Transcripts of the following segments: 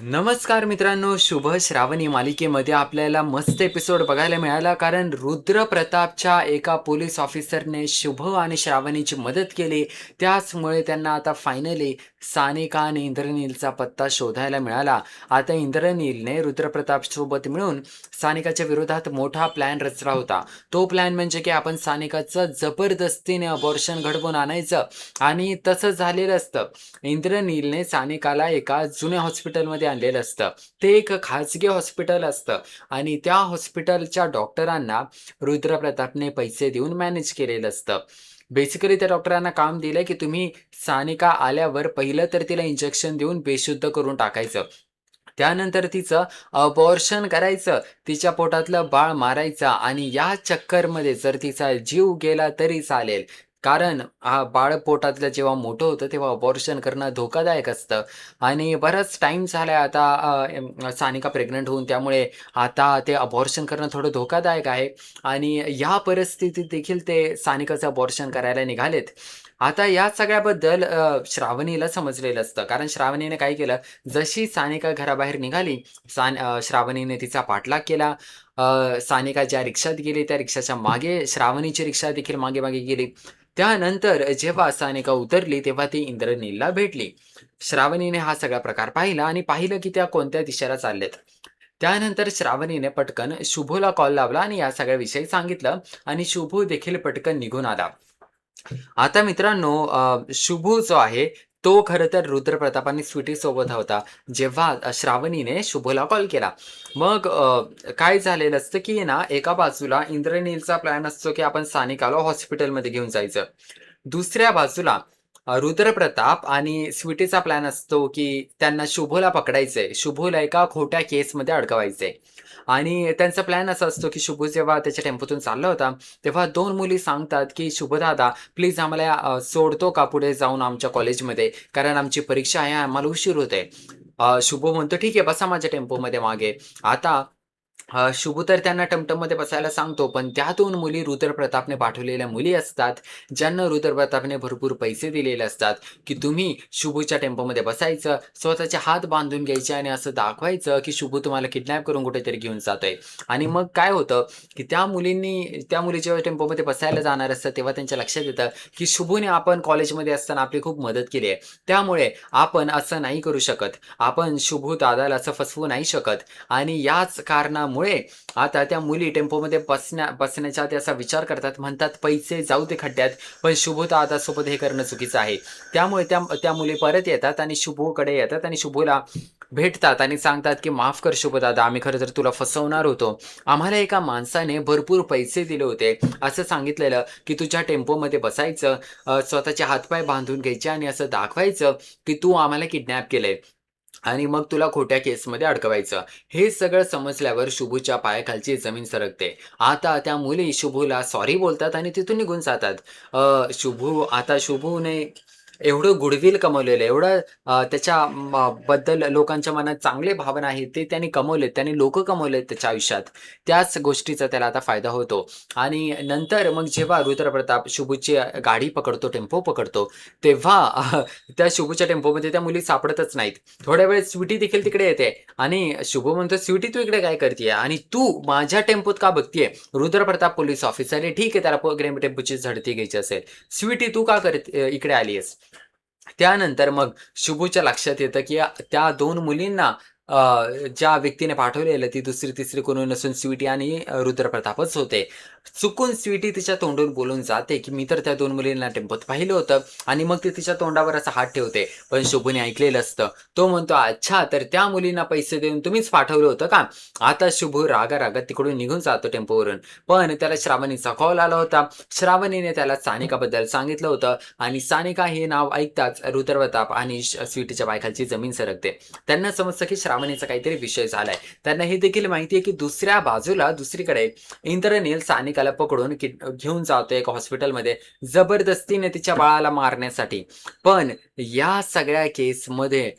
नमस्कार मित्रांनो, शुभ श्रावणी मालिकेमध्ये आपल्याला मस्त एपिसोड बघायला मिळाला. कारण रुद्र प्रतापच्या एका पोलीस ऑफिसरने शुभ आणि श्रावणीची मदत केली. त्याचमुळे त्यांना आता फायनली सानिका आणि इंद्रनीलचा पत्ता शोधायला मिळाला. आता इंद्रनीलने रुद्रप्रतापसोबत मिळून सानिकाच्या विरोधात मोठा प्लॅन रचला होता. तो प्लॅन म्हणजे की आपण सानिकाचं जबरदस्तीने अबॉर्शन घडवून आणायचं. आणि तसं झालेलं असतं. इंद्रनीलने सानिकाला एका जुन्या हॉस्पिटलमध्ये आणलेलं असतं. ते एक खाजगी हॉस्पिटल असतं आणि त्या हॉस्पिटलच्या डॉक्टरांना रुद्रप्रतापने पैसे देऊन मॅनेज केलेलं असतं. बेसिकली त्या डॉक्टरांना काम दिलंय, की तुम्ही सानिका आल्यावर पहिलं तर तिला इंजेक्शन देऊन बेशुद्ध करून टाकायचं. त्यानंतर तिचं अबॉर्शन करायचं, तिच्या पोटातलं बाळ मारायचं आणि या चक्करमध्ये जर तिचा जीव गेला तरी चालेल. कारण बाळ पोटातलं जेव्हा मोठं होतं तेव्हा अबॉर्शन करणं धोकादायक असतं आणि बराच टाईम झालाय आता सानिका प्रेग्नंट होऊन. त्यामुळे आता ते अबॉर्शन करणं थोडं धोकादायक आहे आणि या परिस्थितीत देखील ते सानिकाचं अबॉर्शन करायला निघालेत. आता या सगळ्याबद्दल श्रावणीला समजलेलं असतं. कारण श्रावणीने काय केलं, जशी सानिका घराबाहेर निघाली, श्रावणीने तिचा पाठलाग केला. सानिका ज्या रिक्षात गेली त्या रिक्षाच्या मागे श्रावणीची रिक्षा देखील मागे-मागे गेली. त्यानंतर जेव्हा सानिका उतरली तेव्हा ती इंद्रनीलला भेटली. श्रावणीने हा सगळा प्रकार पाहिला आणि पाहिलं की त्या कोणत्या दिशेला चाललेत. त्यानंतर श्रावणीने पटकन शुभूला कॉल लावला आणि या सगळ्याविषयी सांगितलं आणि शुभू देखील पटकन निघून आला. आता मित्रांनो, शुभू जो आहे, तो खरं तर रुद्रप्रताप आणि स्वीटीसोबत होता, जेव्हा श्रावणीने शुभूला कॉल केला. मग काय झालेलं असतं, की ना एका बाजूला इंद्रनीलचा प्लॅन असतो, की आपण सानिकाला हॉस्पिटलमध्ये घेऊन जायचं. दुसऱ्या बाजूला रुद्रप्रताप आणि स्वीटीचा प्लॅन असतो, की त्यांना शुभूला पकडायचंय. शुभूला एका खोट्या केसमध्ये अडकवायचंय. आणि त्यांचा प्लॅन असा असतो, की शुभू जेव्हा त्याच्या टेम्पोतून चालला होता, तेव्हा 2 मुली सांगतात, की "शुभदादा प्लीज आम्हाला सोडतो का पुढे जाऊन आमच्या कॉलेजमध्ये? कारण आमची परीक्षा आहे, आम्हाला उशीर होतोय." शुभू म्हणतो, "ठीक आहे, बसा माझ्या टेम्पोमध्ये मागे." आता शुभू तर त्यांना टमटममध्ये बसायला सांगतो, पण त्या 2 मुली रुद्रप्रतापने पाठवलेल्या मुली असतात, ज्यांना रुद्रप्रतापने भरपूर पैसे दिलेले असतात, की तुम्ही शुभूच्या टेम्पोमध्ये बसायचं, स्वतःचे हात बांधून घ्यायचे आणि असं दाखवायचं, की शुभू तुम्हाला किडनॅप करून कुठेतरी घेऊन जातोय. आणि मग काय होतं, की त्या मुली जेव्हा टेम्पोमध्ये बसायला जाणार असतात, तेव्हा त्यांच्या लक्षात येतं, की शुभूने आपण कॉलेजमध्ये असताना आपली खूप मदत केली आहे. त्यामुळे आपण असं नाही करू शकत. आपण शुभू दादाला असं फसवू नाही शकत. आणि याच कारणामुळे आता त्या मुली टेम्पोमध्ये बसण्याच्या आधी असा विचार करतात, म्हणतात पैसे जाऊ दे खड्ड्यात, पण शुभू दादासोबत हे करणं चुकीचं आहे. त्यामुळे त्या त्या मुली परत येतात आणि शुभूकडे येतात आणि शुभूला भेटतात आणि सांगतात, की "माफ कर शुभ दादा, आम्ही खरं तर तुला फसवणार होतो. आम्हाला एका माणसाने भरपूर पैसे दिले होते. असं सांगितलेलं, की तुझ्या टेम्पोमध्ये बसायचं, स्वतःचे हातपाय बांधून घ्यायचे आणि असं दाखवायचं, की तू आम्हाला किडनॅप केलंय. आणि मग तुला खोट्या केसमध्ये अडकवायचं." हे सगळं समजल्यावर शुभूच्या पायाखालची जमीन सरकते. आता त्या मुली शुभूला सॉरी बोलतात आणि तिथून निघून जातात. शुभूने एवढं गुडविल कमवलेलं आहे, एवढं त्याच्या बद्दल लोकांच्या मनात चांगले भावना आहेत, ते त्यांनी कमवलेत. त्याने लोकं कमवलेत त्याच्या आयुष्यात. त्याच गोष्टीचा त्याला आता फायदा होतो. आणि नंतर मग जेव्हा रुद्रप्रताप शुभूची गाडी पकडतो, टेम्पो पकडतो, तेव्हा त्या शुभूच्या टेम्पोमध्ये त्या मुली सापडतच नाहीत. थोड्या वेळात स्वीटी देखील तिकडे येते आणि शुभ म्हणतो, "स्वीटी तू इकडे काय करतीये? आणि तू माझ्या टेम्पोत का बघतीये?" रुद्रप्रताप पोलीस ऑफिसर आहे. ठीक आहे, त्याला टेम्पोची झडती घ्यायची असेल. "स्वीटी तू का इकडे आलीयेस?" त्यानंतर मग शुभूच्या लक्षात येतं, की त्या 2 मुलींना ज्या व्यक्तीने पाठवलेलं ती दुसरी-तिसरी कोणी नसून स्वीटी आणि रुद्रप्रतापच होते. चुकून स्वीटी तिच्या तोंडून बोलून जाते, की "मी तर त्या 2 मुलींना टेम्पोत पाहिलं होतं." आणि मग ती तिच्या तोंडावर असा हात ठेवते. पण शुभूने ऐकलेलं असतं. तो म्हणतो, "अच्छा, तर त्या मुलींना पैसे देऊन तुम्हीच पाठवलं होतं का?" आता शुभू रागा-रागात तिकडून निघून जातो टेम्पोवरून. पण त्याला श्रावणीचा कॉल आला होता. श्रावणीने त्याला सानिकाबद्दल सांगितलं होतं आणि सानिका हे नाव ऐकताच रुद्रप्रताप आणि स्वीटीच्या पायाखालची जमीन सरकते. त्यांना समजतं, की श्रावणीचा काहीतरी विषय झालाय. त्यांना हे देखील माहिती आहे, की दुसऱ्या बाजूला दुसरीकडे इंद्रनील सानिकाला पकडून घेऊन जातोय एका हॉस्पिटलमध्ये जबरदस्तीने तिच्या बाळाला मारण्यासाठी. पण या सगळ्या केसमध्ये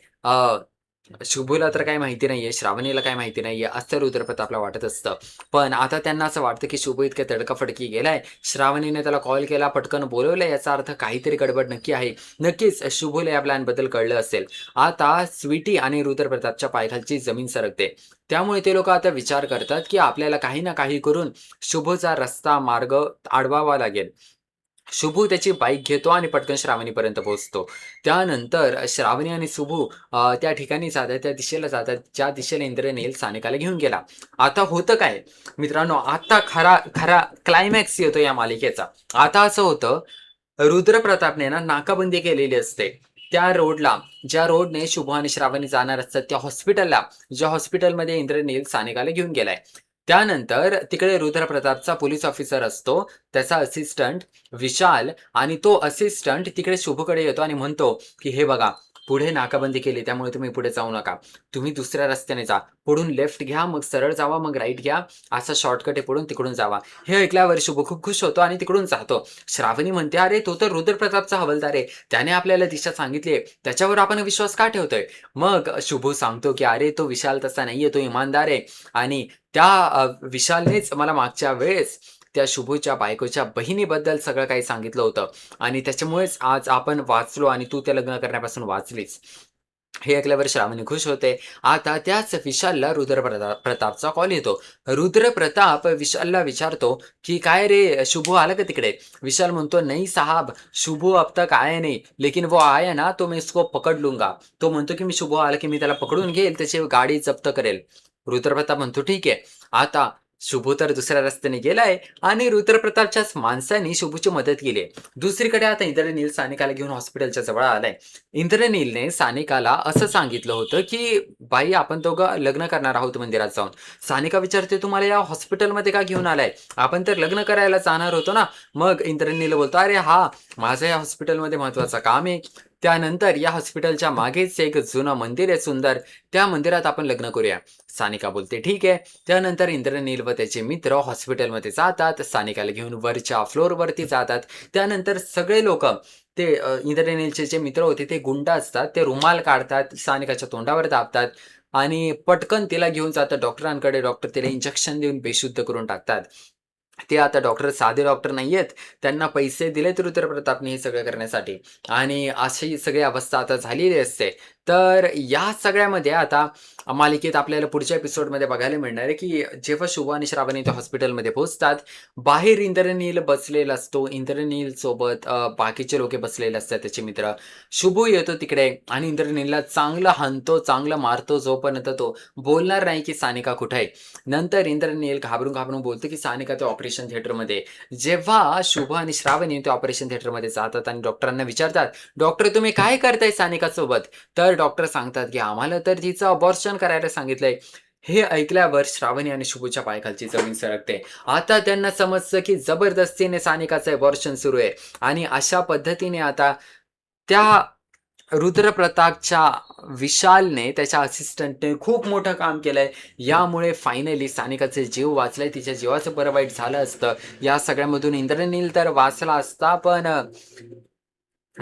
शुभूला तर काही माहिती नाहीये, श्रावणीला काही माहिती नाहीये, असं रुद्रप्रतापला वाटत असतं. पण आता त्यांना असं वाटतं, की शुभू इतक्या तडकाफडकी गेलाय. श्रावणीने त्याला कॉल केला, पटकन बोलवलंय, याचा अर्थ काहीतरी गडबड नक्की आहे. नक्कीच शुभूला या प्लॅनबद्दल कळलं असेल. आता स्वीटी आणि रुद्रप्रतापच्या पायखालची जमीन सरकते. त्यामुळे ते लोकं आता विचार करतात, की आपल्याला काही ना काही करून शुभूचा मार्ग अडवावा लागेल. शुभू त्याची बाईक घेतो आणि पटकन श्रावणीपर्यंत पोहोचतो. त्यानंतर श्रावणी आणि शुभू त्या ठिकाणी जातात, त्या दिशेला जातात, ज्या दिशेला इंद्रनील सानिकाला घेऊन गेला. आता होतं काय? मित्रांनो, आता खरा खरा क्लायमॅक्स येतो या मालिकेचा. आता असं होतं, रुद्रप्रतापने ना नाकाबंदी केलेली असते. त्या रोडला, ज्या रोडने शुभ आणि श्रावणी जाणार असतात, त्या हॉस्पिटलला, ज्या हॉस्पिटलमध्ये इंद्रनील सानिकाला घेऊन गेलाय. त्यानंतर तिकडे रुद्रप्रतापचा पोलिस ऑफिसर असतो, त्याचा असिस्टंट विशाल आणि तो असिस्टंट तिकडे शुभकडे येतो आणि म्हणतो, की "हे बघा, पुढे नाकाबंदी केली, त्यामुळे तुम्ही पुढे जाऊ नका. तुम्ही दुसऱ्या रस्त्याने जा. पुढून लेफ्ट घ्या, मग सरळ जावा, मग राईट घ्या. असा शॉर्टकट आहे पुढून, तिकडून जावा." हे ऐकल्यावर शुभ खूप खुश होतो आणि तिकडून जातो. श्रावणी म्हणते, "अरे, तो तर रुद्रप्रतापचा हवालदार आहे. त्याने आपल्याला दिशा सांगितली आहे. त्याच्यावर आपण विश्वास का ठेवतोय?" मग शुभ सांगतो, की "अरे, तो विशाल तसा नाहीये. तो इमानदार आहे आणि त्या विशालनेच मला मागच्या वेळेस त्या शुभूच्या बायकोच्या बहिणीबद्दल सगळं काही सांगितलं होतं आणि त्याच्यामुळेच आज आपण वाचलो आणि तू ते लग्न करण्यापासून वाचलीस." हे ऐकल्यावर श्रावणी खुश होते. आता त्याच विशालला प्रतापचा कॉल येतो. रुद्रप्रताप विशालला विचारतो, की "काय रे शुभू आला का तिकडे?" विशाल म्हणतो, "नहीं साहब, शुभू अब तक आया नहीं, लेकिन वो आया ना तो मैं इसको पकड़ लूँगा." तो म्हणतो, की "मी शुभू आला की मी त्याला पकडून घेईल, त्याची गाडी जप्त करेल." रुद्रप्रताप म्हणतो, "ठीक आहे." आता शुभू तर दुसऱ्या रस्त्याने गेलाय आणि रुद्रप्रतापच्याच माणसांनी शुभूची मदत केली आहे. दुसरीकडे आता इंद्रनील सानिकाला घेऊन हॉस्पिटलच्या जवळ आलाय. इंद्रनीलने सानिकाला असं सांगितलं होतं, की "बाई, आपण दोघं लग्न करणार आहोत मंदिरात जाऊन." सानिका विचारते, "तुम्हाला या हॉस्पिटलमध्ये का घेऊन आलाय? आपण तर लग्न करायला जाणार होतो ना?" मग इंद्रनील बोलतो, "अरे हां, माझं या हॉस्पिटलमध्ये महत्त्वाचं काम आहे. त्यानंतर या हॉस्पिटलच्या मागेच एक जुनं मंदिर आहे सुंदर. त्या मंदिरात आपण लग्न करूया." सानिका बोलते, "ठीक आहे." त्यानंतर इंद्रनील व त्याचे मित्र हॉस्पिटलमध्ये जातात. सानिकाला घेऊन वरच्या फ्लोअरवरती जातात. त्यानंतर सगळे लोकं ते इंद्रनीलचे जे मित्र होते ते गुंड असतात. ते रुमाल काढतात, सानिकाच्या तोंडावर दाबतात आणि पटकन तिला घेऊन जातात डॉक्टरांकडे. डॉक्टर तिला इंजेक्शन देऊन बेशुद्ध करून टाकतात. ते आता डॉक्टर साधे डॉक्टर नाहीयेत. त्यांना पैसे दिलेत रुद्रप्रतापने हे सगळं करण्यासाठी आणि अशी सगळी अवस्था आता झालेली असते. तर या सगळ्यामध्ये आता मालिकेत आपल्याला पुढच्या एपिसोडमध्ये बघायला मिळणार आहे, की जेव्हा शुभ आणि श्रावणी त्या हॉस्पिटलमध्ये पोहोचतात, बाहेर इंद्रनील बसलेला असतो. इंद्रनीलसोबत बाकीचे लोक बसलेले असतात त्याचे मित्र. शुभू येतो तिकडे आणि इंद्रनीलला चांगलं हाणतो, चांगलं मारतो जोपर्यंत तो बोलणार नाही, की सानिका कुठे आहे. नंतर इंद्रनील घाबरून बोलतो, की सानिका त्या ऑपरेशन थिएटरमध्ये आहे. जेव्हा शुभ आणि श्रावणी त्या ऑपरेशन थिएटरमध्ये जातात आणि डॉक्टरांना विचारतात, "डॉक्टर, तुम्ही काय करताय सानिकासोबत?" तर डॉक्टर सांगतात, की "आम्हाला तर तिचं अबॉर्शन करायला सांगितलंय." हे ऐकल्यावर श्रावणी आणि शुभच्या पायाखालची जमीन सरकते. आता त्यांना समजतं, की जबरदस्तीने सानिकाचं अबॉर्शन सुरू आहे आणि अशा पद्धतीने आता त्या रुद्रप्रतापच्या विशालने, त्याच्या असिस्टंटने खूप मोठं काम केलंय. यामुळे फायनली सानिकाचे जीव वाचलाय. तिच्या जीवाचं बरं वाईट झालं असतं. या सगळ्यामधून इंद्रनील तर वाचला असता, पण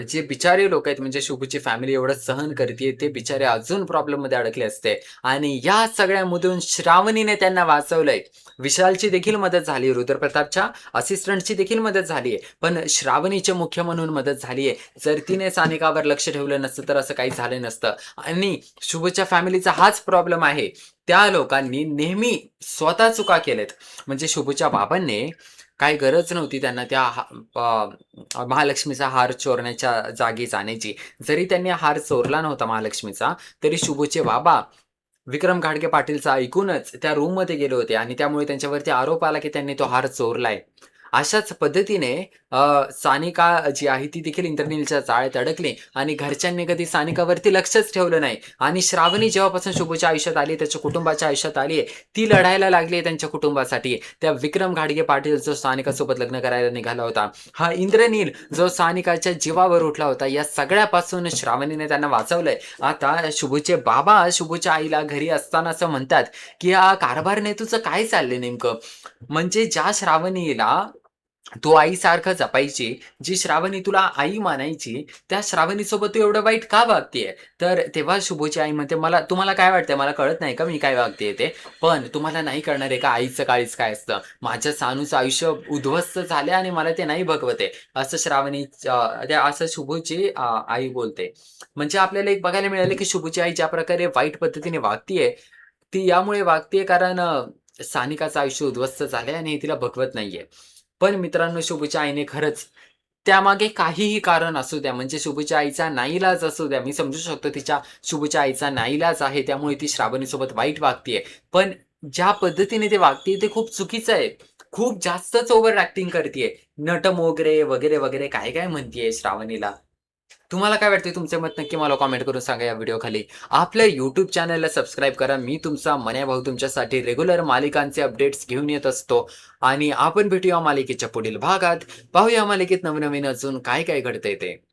जे बिचारे लोक आहेत म्हणजे शुभची फॅमिली एवढं सहन करतीये, ते बिचारे अजून प्रॉब्लेममध्ये अडकले असते आणि या सगळ्यामधून श्रावणीने त्यांना वाचवलंय. विशालची देखील मदत झाली, रुद्रप्रतापच्या असिस्टंटची देखील मदत झालीये, पण श्रावणीचे मुख्य म्हणून मदत झालीये. जर तिने सानिकावर लक्ष ठेवलं नसतं, तर असं काही झालं नसतं आणि शुभच्या फॅमिलीचा हाच प्रॉब्लेम आहे. त्या लोकांनी नेहमी स्वतः चुका केल्यात. म्हणजे शुभच्या बाबांनी काही गरज नव्हती त्यांना त्या महालक्ष्मीचा हार चोरण्याच्या जागी जाण्याची. जरी त्यांनी हार चोरला नव्हता महालक्ष्मीचा, तरी शुभूचे बाबा विक्रम घाडगे पाटीलचं ऐकूनच त्या रूममध्ये गेले होते आणि त्यामुळे त्यांच्यावरती आरोप आला, की त्यांनी तो हार चोरलाय. अशाच पद्धतीने सानिका जी आहे ती देखील इंद्रनीलच्या जाळ्यात अडकली आणि घरच्यांनी कधी सानिकावरती लक्षच ठेवलं नाही आणि श्रावणी जेव्हापासून शुभच्या आयुष्यात आली, त्याच्या कुटुंबाच्या आयुष्यात आली ती लढायला लागली आहे त्यांच्या कुटुंबासाठी. त्या विक्रम घाडगे पाटील जो सानिकासोबत लग्न करायला निघाला होता, हा इंद्रनील जो सानिकाच्या जीवावर उठला होता, या सगळ्यापासून श्रावणीने त्यांना वाचवलंय. आता शुभूचे बाबा शुभूच्या आईला घरी असताना असं म्हणतात, की "हा कारभार नाही, तुझं काय चाललंय नेमकं?" म्हणजे ज्या श्रावणीला तू आईसारखं जपायची, जी श्रावणी तुला आई मानायची, त्या श्रावणीसोबत तू एवढं वाईट का वागतेय? तर तेव्हा शुभूची आई म्हणते, "मला तुम्हाला काय वाटतंय? मला कळत नाही का मी काय वागतेय ते? पण तुम्हाला नाही कळणार आहे का आईचं काळीज काय असतं? माझ्या सानूचं आयुष्य उद्ध्वस्त झालंय आणि मला ते नाही बघवत आहे." असं असं शुभूची आई बोलते. म्हणजे आपल्याला एक बघायला मिळालं, की शुभूची आई ज्या प्रकारे वाईट पद्धतीने वागतीये, ती यामुळे वागतीये कारण सानिकाचं आयुष्य उद्ध्वस्त झालंय आणि तिला बघवत नाहीये. पण मित्रांनो, शुभच्या आईने खरंच त्यामागे काहीही कारण असू द्या, म्हणजे शुभच्या आईचा नाईलाज असू द्या, मी समजू शकतो शुभच्या आईचा नाईलाज आहे, त्यामुळे ती श्रावणीसोबत वाईट वागतीये. पण ज्या पद्धतीने ते वागतीये ते खूप चुकीचं आहे. खूप जास्तच ओव्हर ॲक्टिंग करतीये. नटमोगरे वगैरे, वगैरे काय-काय म्हणतीये श्रावणीला. तुम्हाला काय वाटतंय? तुमचे मत नक्की मला कमेंट करून सांगा या व्हिडिओखाली. आपल्या YouTube चॅनलला सबस्क्राईब करा. मी तुमचा मन्या भाऊ तुमच्यासाठी रेग्युलर मालिकांचे अपडेट्स घेऊन येत असतो आणि आपण भेटूया मालिकेच्या पुढील भागात. पाहूया मालिकेत नवनवीन अजून काय-काय घडतंय ते.